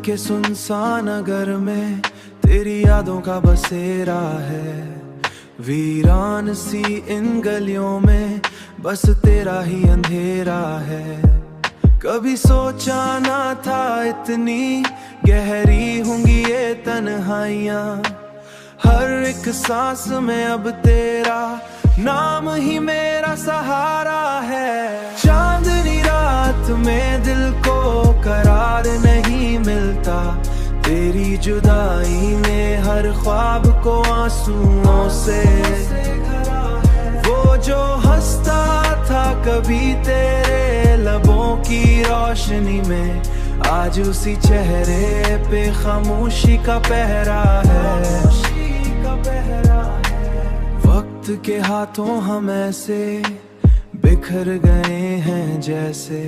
के सुनसान नगर में तेरी यादों का बसेरा है। वीरान सी इन गलियों में बस तेरा ही अंधेरा है। कभी सोचा ना था इतनी गहरी होंगी ये तन्हाइयाँ। हर एक सांस में अब तेरा नाम ही मेरा सहारा है। चांदनी रात में दिल को करार नहीं मिलता, तेरी जुदाई ने हर ख्वाब को आंसुओं से वो जो हंसता था कभी तेरे लबों की रोशनी में, आज उसी चेहरे पे खामोशी का पहरा है। वक्त के हाथों हम ऐसे बिखर गए हैं जैसे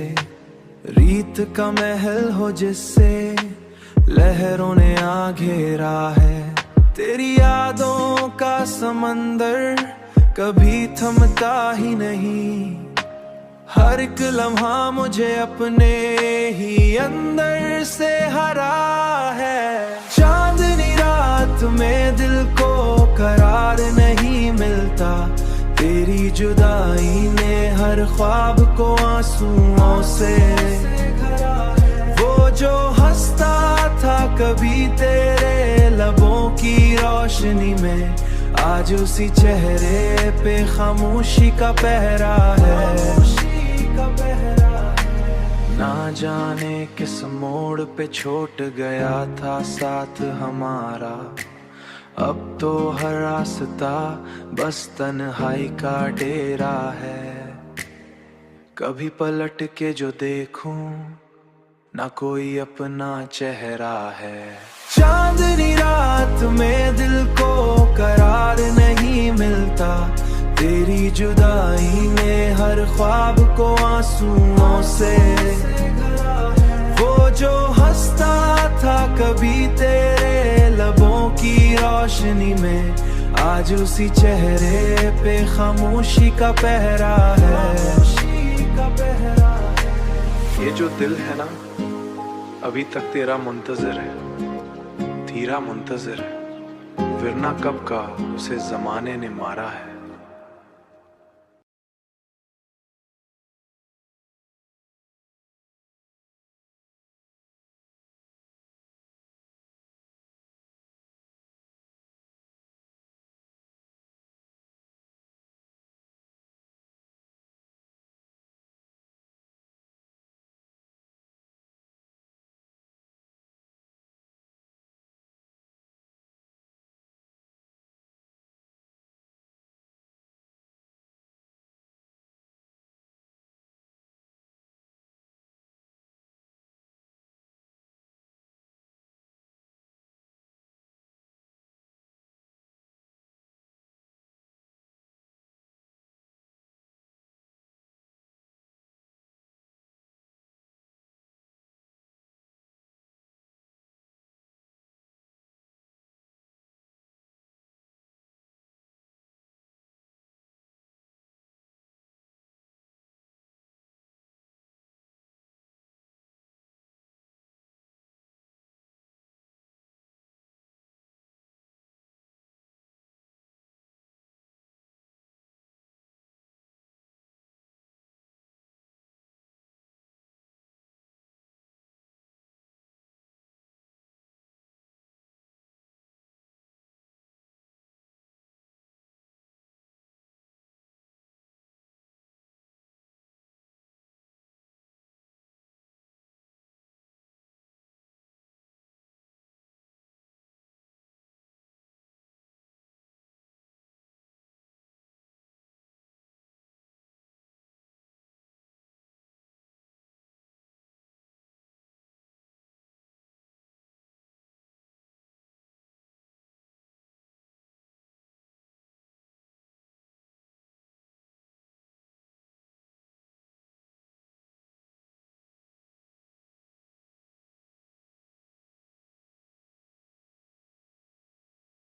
रीत का महल हो जिससे लहरों ने आ घेरा है। तेरी यादों का समंदर कभी थमता ही नहीं, हर एक लम्हा मुझे अपने ही अंदर से हरा है। चांदनी रात में दिल को करार नहीं मिलता, तेरी जुदाई ने हर ख्वाब को आंसुओं से वो जो हंसता था कभी तेरे लबों की रोशनी में, आज उसी चेहरे पे खामोशी का पहरा है। ना जाने किस मोड़ पे छूट गया था साथ हमारा, अब तो हर रास्ता बस तन्हाई का डेरा है। कभी पलट के जो देखूं ना कोई अपना चेहरा है। चांदनी रात में दिल को करार नहीं मिलता, तेरी जुदाई ने हर ख्वाब को आंसुओं से वो जो हंसता था कभी तेरे लबों की रोशनी में, आज उसी चेहरे पे खामोशी का पहरा है। ये जो दिल है ना अभी तक तेरा मुंतजर है, धीरा मुंतजर है, वरना कब का उसे जमाने ने मारा है।